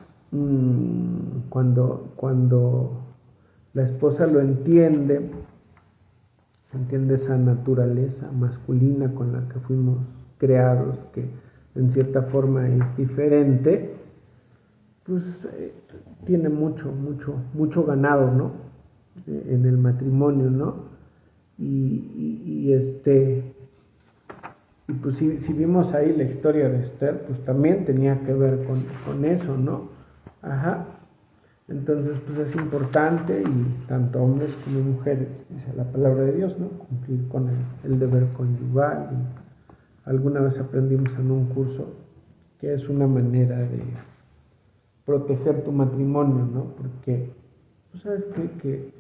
Cuando la esposa lo entiende esa naturaleza masculina con la que fuimos creados, que en cierta forma es diferente, pues tiene mucho ganado, ¿no? En el matrimonio, ¿no? Y pues si vimos ahí la historia de Esther, pues también tenía que ver con eso, ¿no? Ajá. Entonces, pues es importante, y tanto hombres como mujeres, dice la palabra de Dios, ¿no? Cumplir con el deber conyugal. Y alguna vez aprendimos en un curso que es una manera de proteger tu matrimonio, ¿no? Porque, pues sabes que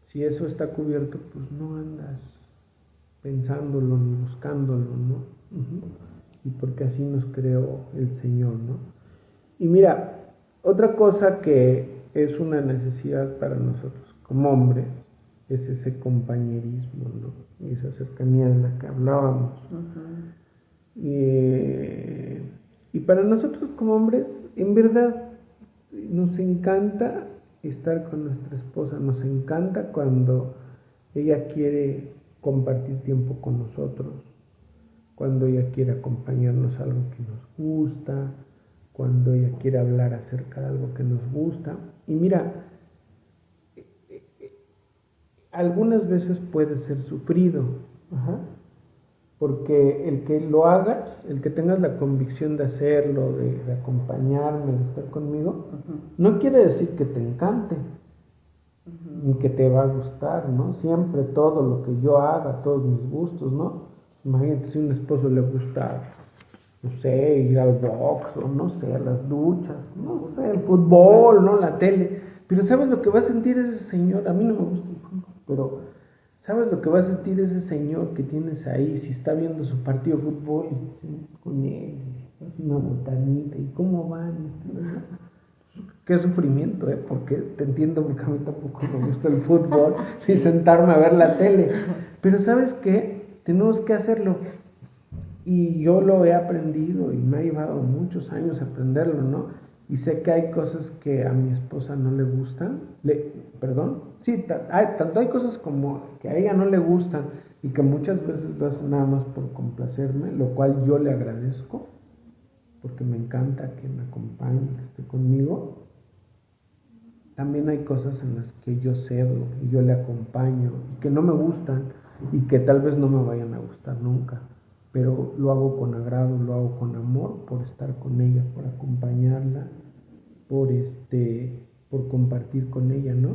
si eso está cubierto, pues no andas pensándolo ni buscándolo, ¿no? Uh-huh. Y porque así nos creó el Señor, ¿no? Y mira, otra cosa que es una necesidad para nosotros como hombres es ese compañerismo, ¿no? Y esa cercanía de la que hablábamos. Uh-huh. Y para nosotros como hombres, en verdad, nos encanta estar con nuestra esposa, nos encanta cuando ella quiere compartir tiempo con nosotros, cuando ella quiere acompañarnos a algo que nos gusta, cuando ella quiere hablar acerca de algo que nos gusta. Y mira, algunas veces puede ser sufrido, ajá, porque el que lo hagas, el que tengas la convicción de hacerlo, de acompañarme, de estar conmigo, uh-huh, no quiere decir que te encante, uh-huh, ni que te va a gustar, ¿no? Siempre todo lo que yo haga, todos mis gustos, ¿no? Imagínate si a un esposo le gusta, no sé, ir al box, o no sé, a las duchas, no sé, el fútbol, ¿no? La tele. Pero ¿sabes lo que va a sentir ese señor? A mí no me gusta el fútbol, pero ¿sabes lo que va a sentir ese señor que tienes ahí si está viendo su partido de fútbol y con él, hace una botanita, y cómo van? Qué sufrimiento, porque te entiendo, porque a mí tampoco me gusta el fútbol ni sentarme a ver la tele. Pero ¿sabes qué? Tenemos que hacerlo. Y yo lo he aprendido y me ha llevado muchos años aprenderlo, ¿no? Y sé que hay cosas que a mi esposa no le gustan, tanto hay cosas como que a ella no le gustan y que muchas veces lo hace nada más por complacerme, lo cual yo le agradezco, porque me encanta que me acompañe, que esté conmigo. También hay cosas en las que yo cedo y yo le acompaño y que no me gustan y que tal vez no me vayan a gustar nunca, pero lo hago con agrado, lo hago con amor, por estar con ella, por acompañarla, por compartir con ella, ¿no?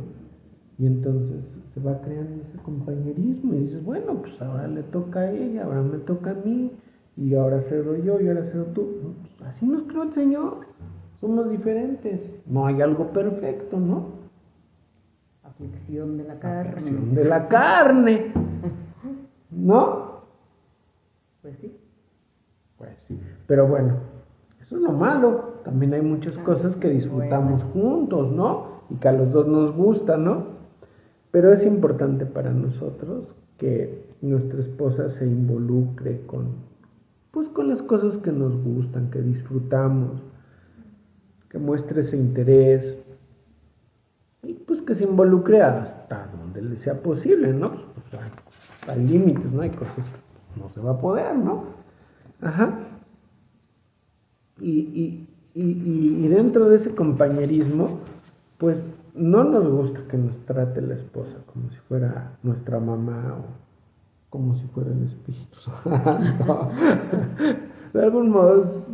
Y entonces se va creando ese compañerismo y dices, bueno, pues ahora le toca a ella, ahora me toca a mí, y ahora cedo yo, y ahora cedo tú. Pues así nos creó el Señor, somos diferentes, no hay algo perfecto, ¿no? Aflicción de la carne. Aflicción de la carne, ¿no? Pues sí. Pero bueno, eso es lo malo. También hay muchas cosas que disfrutamos juntos, ¿no? Y que a los dos nos gusta, ¿no? Pero es importante para nosotros que nuestra esposa se involucre con las cosas que nos gustan, que disfrutamos, que muestre ese interés y pues que se involucre hasta donde le sea posible, ¿no? O sea, hay límites, ¿no? Hay cosas que no se va a poder, ¿no? Ajá. Y dentro de ese compañerismo, pues no nos gusta que nos trate la esposa como si fuera nuestra mamá como si fuera el Espíritu Santo. De algún modo,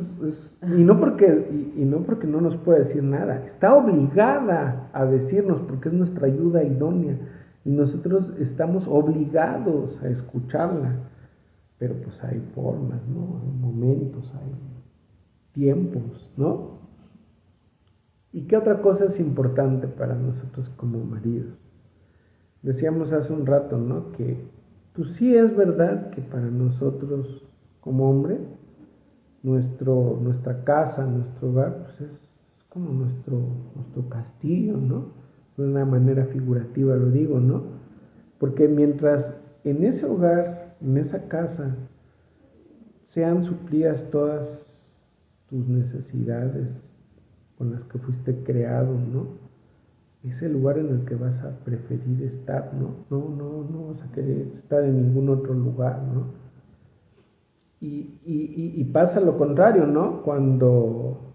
y no porque no nos pueda decir nada, está obligada a decirnos porque es nuestra ayuda idónea y nosotros estamos obligados a escucharla, pero pues hay formas, ¿no? Hay momentos, hay tiempos, ¿no? ¿Y qué otra cosa es importante para nosotros como maridos? Decíamos hace un rato, ¿no? Que pues sí es verdad que para nosotros como hombres, nuestra casa, nuestro hogar, pues es como nuestro castillo, ¿no? De una manera figurativa lo digo, ¿no? Porque mientras en ese hogar, en esa casa, sean suplidas todas tus necesidades con las que fuiste creado, ¿no? Es el lugar en el que vas a preferir estar, ¿no? No vas a querer estar en ningún otro lugar, ¿no? Y pasa lo contrario, ¿no? Cuando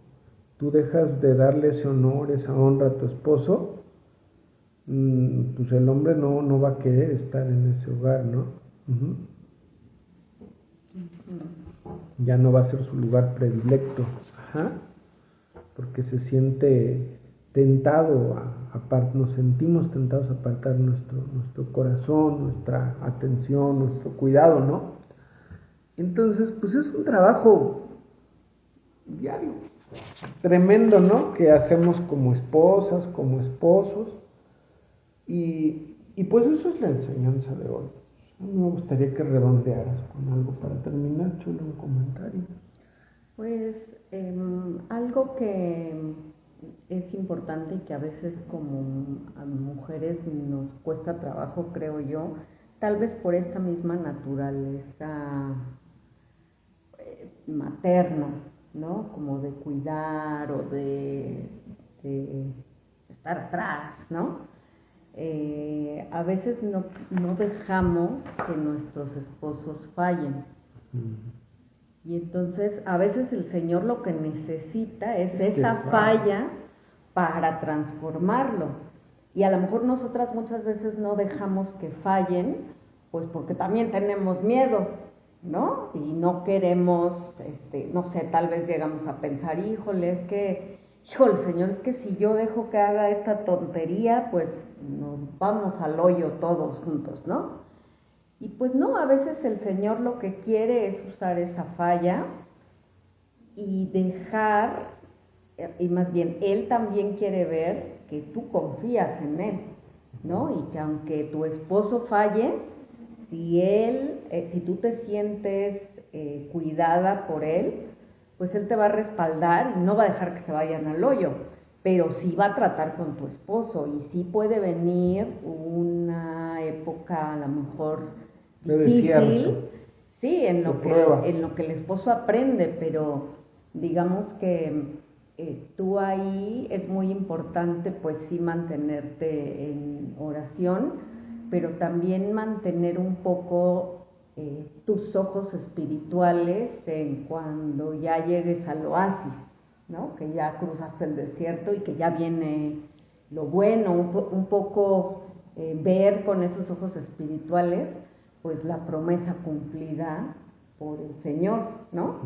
tú dejas de darle ese honor, esa honra a tu esposo, pues el hombre no va a querer estar en ese hogar, ¿no? Uh-huh. Ya no va a ser su lugar predilecto, ajá, porque se siente tentado, nos sentimos tentados a apartar nuestro corazón, nuestra atención, nuestro cuidado, ¿no? Entonces, pues es un trabajo diario, tremendo, ¿no? Que hacemos como esposas, como esposos, y pues eso es la enseñanza de hoy. A mí me gustaría que redondearas con algo para terminar, Cholo, un comentario. Pues algo que es importante y que a veces como a mujeres nos cuesta trabajo, creo yo, tal vez por esta misma naturaleza materna, ¿no? Como de cuidar o de estar atrás, ¿no? A veces no dejamos que nuestros esposos fallen. Y entonces a veces el Señor lo que necesita es esa falla para transformarlo. Y a lo mejor nosotras muchas veces no dejamos que fallen, pues porque también tenemos miedo, ¿no? Y no queremos, no sé, tal vez llegamos a pensar, híjole, Señor, es que si yo dejo que haga esta tontería, pues nos vamos al hoyo todos juntos, ¿no? Y pues no, a veces el Señor lo que quiere es usar esa falla y dejar, y más bien Él también quiere ver que tú confías en Él, ¿no? Y que aunque tu esposo falle, si tú te sientes cuidada por Él, pues Él te va a respaldar y no va a dejar que se vayan al hoyo, pero sí va a tratar con tu esposo y sí puede venir una época a lo mejor difícil, sí, en lo que el esposo aprende, pero digamos que tú ahí es muy importante pues sí mantenerte en oración, pero también mantener un poco tus ojos espirituales en cuando ya llegues al oasis, ¿no? Que ya cruzaste el desierto y que ya viene lo bueno, un poco ver con esos ojos espirituales pues la promesa cumplida por el Señor, ¿no?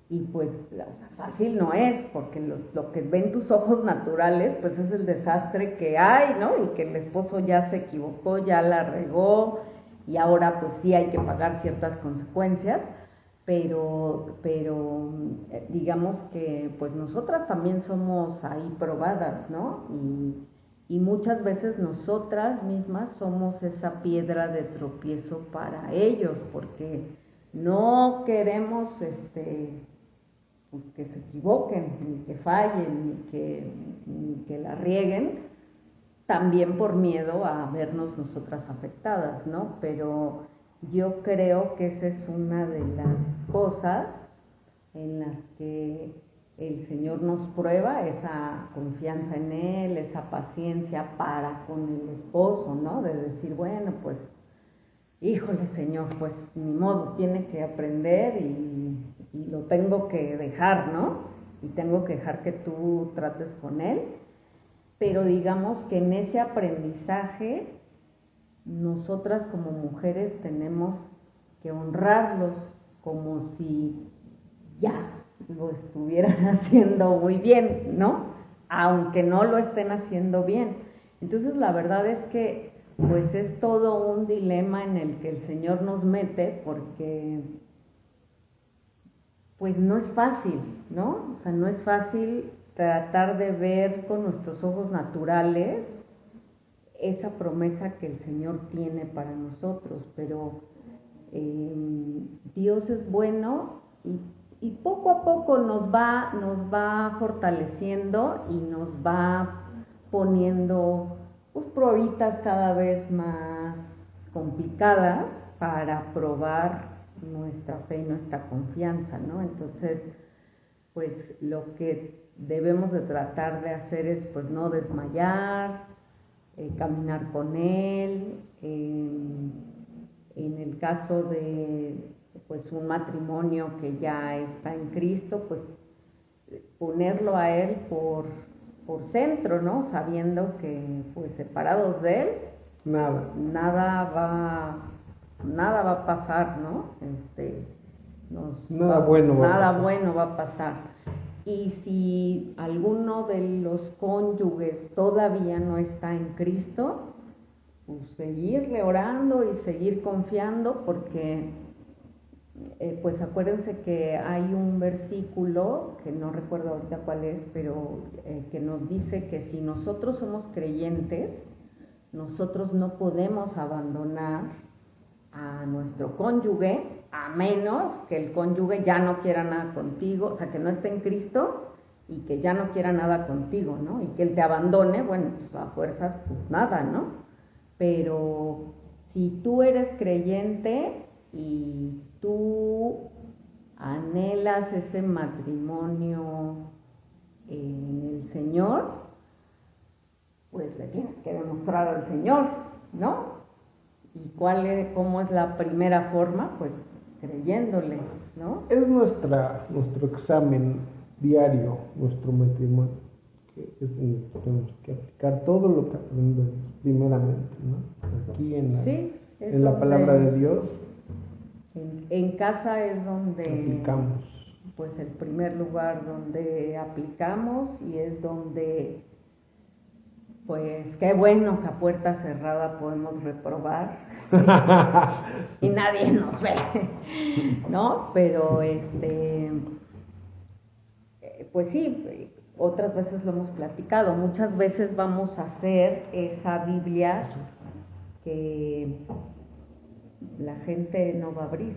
Y pues, o sea, fácil no es, porque lo que ven tus ojos naturales, pues es el desastre que hay, ¿no? Y que el esposo ya se equivocó, ya la regó, y ahora pues sí hay que pagar ciertas consecuencias, pero digamos que pues nosotras también somos ahí probadas, ¿no? Y muchas veces nosotras mismas somos esa piedra de tropiezo para ellos, porque no queremos pues que se equivoquen, ni que fallen, ni que la rieguen, también por miedo a vernos nosotras afectadas, ¿no? Pero yo creo que esa es una de las cosas en las que el Señor nos prueba, esa confianza en Él, esa paciencia para con el esposo, ¿no? De decir, bueno, pues, híjole Señor, pues ni modo, tiene que aprender y lo tengo que dejar, ¿no? Y tengo que dejar que tú trates con Él. Pero digamos que en ese aprendizaje, nosotras como mujeres tenemos que honrarlos como si ya lo estuvieran haciendo muy bien, ¿no? Aunque no lo estén haciendo bien. Entonces la verdad es que pues es todo un dilema en el que el Señor nos mete, porque pues no es fácil, ¿no? O sea, no es fácil tratar de ver con nuestros ojos naturales esa promesa que el Señor tiene para nosotros, pero Dios es bueno y poco a poco nos va fortaleciendo y nos va poniendo pues pruebitas cada vez más complicadas para probar nuestra fe y nuestra confianza, ¿no? Entonces, pues lo que debemos de tratar de hacer es pues no desmayar, caminar con Él, en el caso de pues un matrimonio que ya está en Cristo, pues ponerlo a Él por centro, ¿no? Sabiendo que pues separados de Él nada va a pasar, ¿no? Nada bueno va a pasar. Y si alguno de los cónyuges todavía no está en Cristo, pues seguirle orando y seguir confiando, porque pues acuérdense que hay un versículo, que no recuerdo ahorita cuál es, pero que nos dice que si nosotros somos creyentes, nosotros no podemos abandonar a nuestro cónyuge, a menos que el cónyuge ya no quiera nada contigo, o sea, que no esté en Cristo y que ya no quiera nada contigo, ¿no? Y que él te abandone, bueno, pues a fuerzas, pues nada, ¿no? Pero si tú eres creyente y tú anhelas ese matrimonio en el Señor, pues le tienes que demostrar al Señor, ¿no? ¿Y cómo es la primera forma? Pues creyéndole, ¿no? Es nuestro examen diario, nuestro matrimonio, que es donde tenemos que aplicar todo lo que aprendemos primeramente, ¿no? Aquí en la palabra de Dios. En casa es donde aplicamos. Pues el primer lugar donde aplicamos, y es donde, pues qué bueno que a puerta cerrada podemos reprobar y nadie nos ve, ¿no? Pero pues sí, otras veces lo hemos platicado, muchas veces vamos a hacer esa Biblia que la gente no va a abrir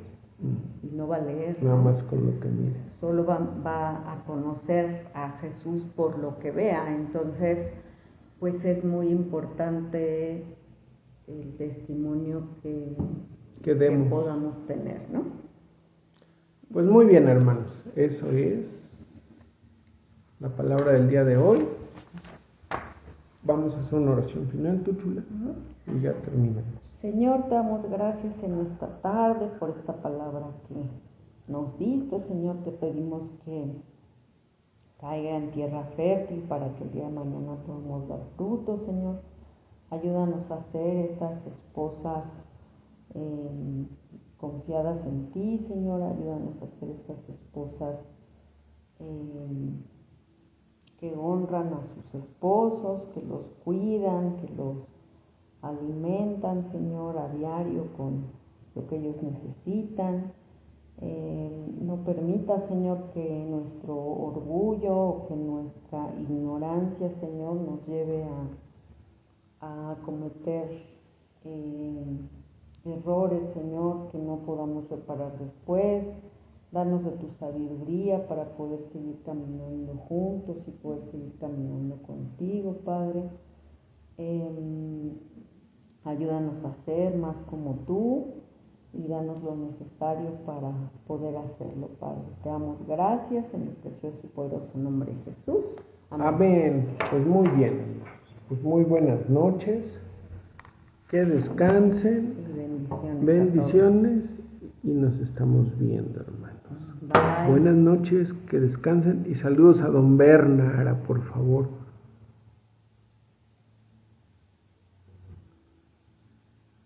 y no va a leer, nada ¿no? más con lo que mire. Solo va a conocer a Jesús por lo que vea. Entonces, pues es muy importante el testimonio que podamos tener, ¿no? Pues muy bien, hermanos, eso es la palabra del día de hoy. Vamos a hacer una oración final, tú, chula, y ya terminamos. Señor, te damos gracias en esta tarde por esta palabra que nos diste, Señor. Te pedimos que caiga en tierra fértil para que el día de mañana podamos dar frutos, Señor. Ayúdanos a ser esas esposas confiadas en ti, Señor. Ayúdanos a ser esas esposas que honran a sus esposos, que los cuidan, que los alimentan, Señor, a diario con lo que ellos necesitan. No permita, Señor, que nuestro orgullo o que nuestra ignorancia, Señor, nos lleve a cometer errores, Señor, que no podamos reparar después. Danos de tu sabiduría para poder seguir caminando juntos y poder seguir caminando contigo, Padre. Ayúdanos a ser más como tú y danos lo necesario para poder hacerlo, Padre. Te damos gracias en el precioso y poderoso nombre de Jesús. Amén. Amén. Pues muy bien, pues muy buenas noches, que descansen, bendiciones y nos estamos viendo, hermanos. Bye. Buenas noches, que descansen y saludos a don Bernara, por favor.